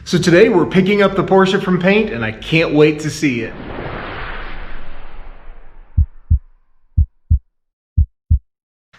So today we're picking up the Porsche from paint and I can't wait to see it.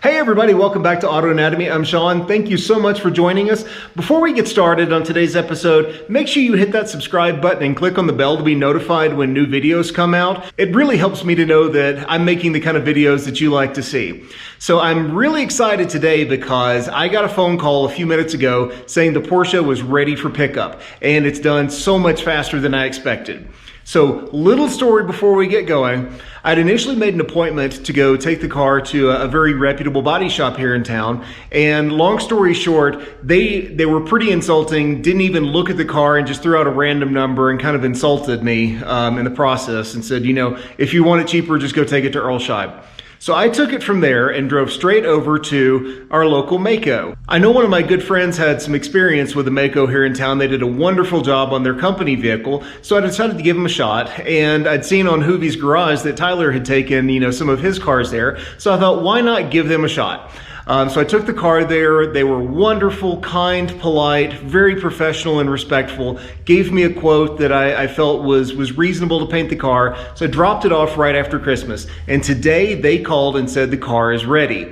Hey everybody, welcome back to Auto Anatomy. I'm Sean. Thank you so much for joining us. Before we get started on today's episode, make sure you hit that subscribe button and click on the bell to be notified when new videos come out. It really helps me to know that I'm making the kind of videos that you like to see. So I'm really excited today because I got a phone call a few minutes ago saying the Porsche was ready for pickup, and it's done so much faster than I expected. So, little story before we get going. I'd initially made an appointment to go take the car to a very reputable body shop here in town, and long story short, they were pretty insulting, didn't even look at the car and just threw out a random number and kind of insulted me in the process and said, you know, if you want it cheaper, just go take it to Earl Scheib. So I took it from there and drove straight over to our local Maaco. I know one of my good friends had some experience with a Maaco here in town. They did a wonderful job on their company vehicle, so I decided to give them a shot. And I'd seen on Hoovie's Garage that Tyler had taken, you know, some of his cars there, so I thought, why not give them a shot? So I took the car there. They were wonderful, kind, polite, very professional and respectful. Gave me a quote that I felt was reasonable to paint the car. So I dropped it off right after Christmas. And today they called and said the car is ready.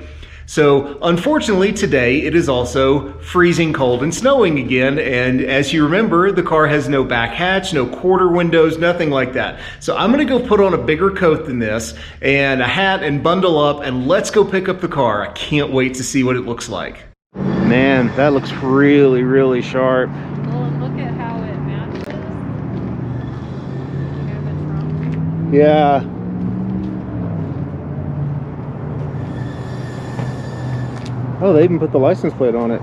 So unfortunately today it is also freezing cold and snowing again, and as you remember, the car has no back hatch, no quarter windows, nothing like that. So I'm gonna go put on a bigger coat than this and a hat and bundle up, and let's go pick up the car. I can't wait to see what it looks like. Man, that looks really, really sharp. Well, look at how it matches. You know the trunk? Yeah. Oh, they even put the license plate on it.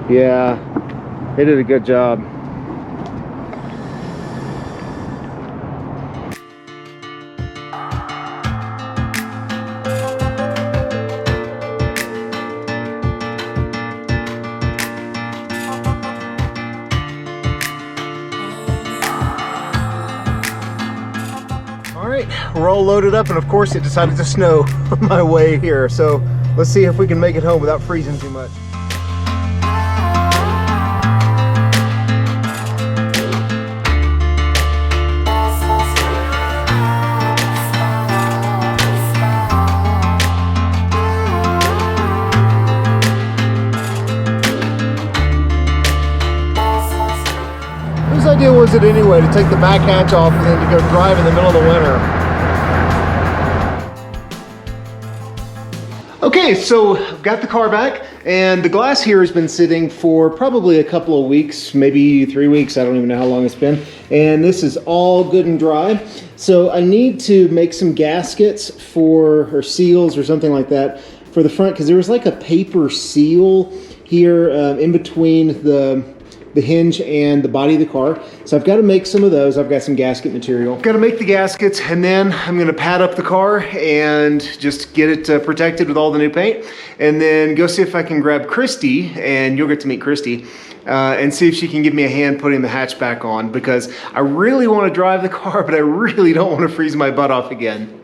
Yeah, they did a good job. We're all loaded up, and of course it decided to snow on my way here, so let's see if we can make it home without freezing too much. Whose idea was it anyway to take the back hatch off and then to go drive in the middle of the winter? Okay, so I've got the car back, and the glass here has been sitting for probably a couple of weeks, maybe 3 weeks. I don't even know how long it's been. And this is all good and dry. So I need to make some gaskets or seals or something like that for the front, because there was like a paper seal here in between the hinge and the body of the car. So I've got to make some of those. I've got some gasket material. Got to make the gaskets, and then I'm going to pad up the car and just get it protected with all the new paint, and then go see if I can grab Christie, and you'll get to meet Christie, and see if she can give me a hand putting the hatch back on, because I really want to drive the car, but I really don't want to freeze my butt off again.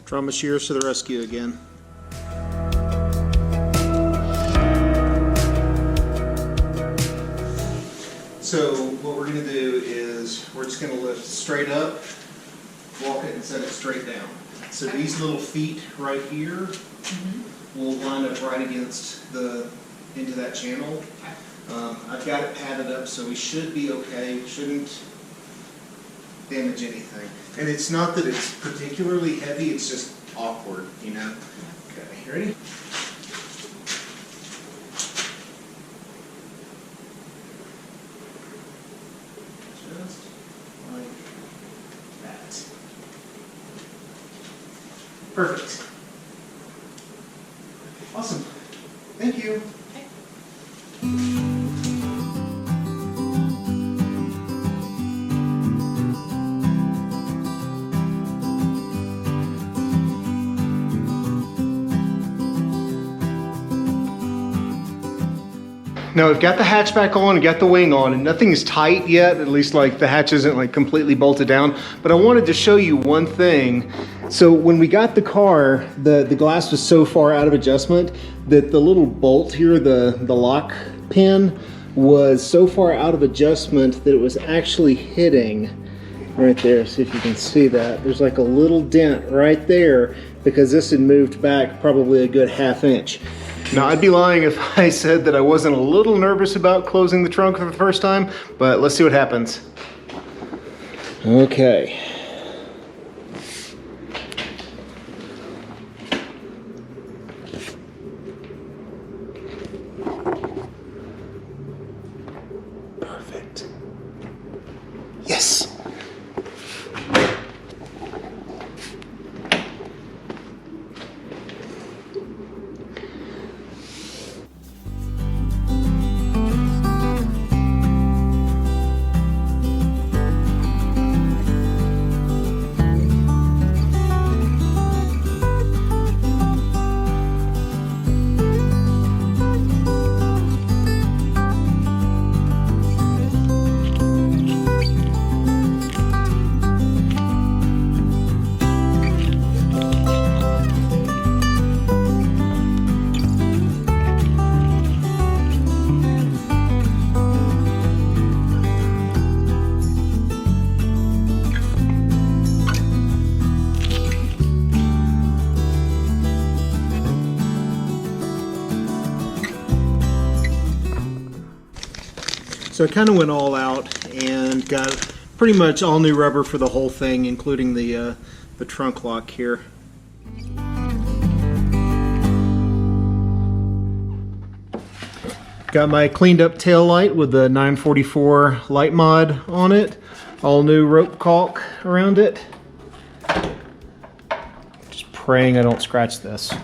Drama shears to the rescue again. So what we're going to do is we're just going to lift straight up, walk it, and set it straight down. So these little feet right here will line up right against into that channel. I've got it padded up, so we should be okay. Shouldn't damage anything. And it's not that it's particularly heavy, it's just awkward, you know? Okay, you ready? Just like that. Perfect. Awesome. Thank you. Now we've got the hatchback on, we've got the wing on, and nothing is tight yet, at least like the hatch isn't like completely bolted down. But I wanted to show you one thing. So when we got the car, the glass was so far out of adjustment that the little bolt here, the lock pin, was so far out of adjustment that it was actually hitting right there. See if you can see that. There's like a little dent right there because this had moved back probably a good ½ inch. Now, I'd be lying if I said that I wasn't a little nervous about closing the trunk for the first time, but let's see what happens. Okay. Perfect. Yes. So I kind of went all out and got pretty much all new rubber for the whole thing, including the trunk lock here. Got my cleaned up tail light with the 944 light mod on it. All new rope caulk around it. Just praying I don't scratch this.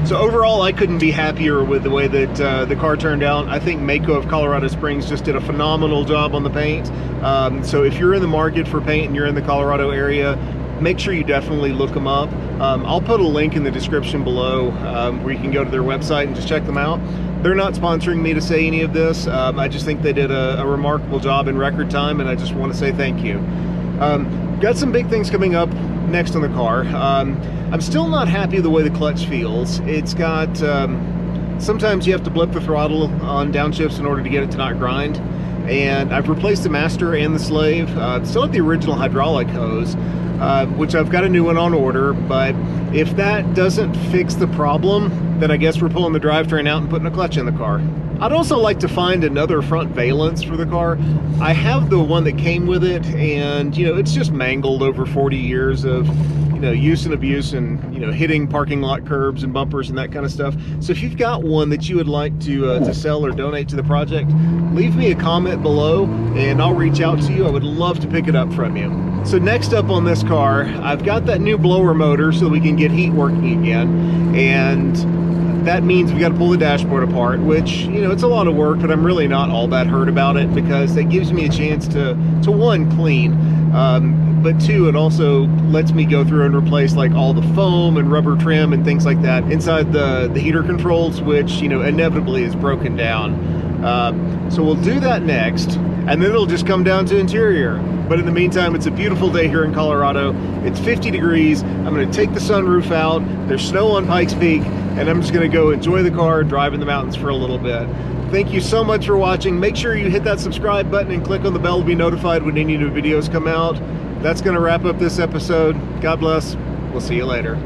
So overall, I couldn't be happier with the way that the car turned out. I think Maaco of Colorado Springs just did a phenomenal job on the paint. So if you're in the market for paint and you're in the Colorado area, make sure you definitely look them up. I'll put a link in the description below where you can go to their website and just check them out. They're not sponsoring me to say any of this. I just think they did a remarkable job in record time, and I just want to say thank you. Got some big things coming up next on the car. I'm still not happy with the way the clutch feels. It's got, sometimes you have to blip the throttle on downshifts in order to get it to not grind. And I've replaced the master and the slave. Still have the original hydraulic hose, which I've got a new one on order, but If that doesn't fix the problem, then I guess we're pulling the drivetrain out and putting a clutch in the car. I'd also like to find another front valence for the car. I have the one that came with it, and you know, it's just mangled over 40 years of, you know, use and abuse, and you know, hitting parking lot curbs and bumpers and that kind of stuff. So if you've got one that you would like to sell or donate to the project, leave me a comment below and I'll reach out to you. I would love to pick it up from you. So next up on this car, I've got that new blower motor so we can get heat working again, and that means we got to pull the dashboard apart, which, you know, it's a lot of work, but I'm really not all that hurt about it because that gives me a chance to one, clean, but two, it also lets me go through and replace like all the foam and rubber trim and things like that inside the heater controls, which, you know, inevitably is broken down. So we'll do that next, and then it'll just come down to interior. But in the meantime, it's a beautiful day here in Colorado. It's 50 degrees. I'm going to take the sunroof out. There's snow on Pikes Peak, and I'm just going to go enjoy the car, drive in the mountains for a little bit. Thank you so much for watching. Make sure you hit that subscribe button and click on the bell to be notified when any new videos come out. That's going to wrap up this episode. God bless. We'll see you later.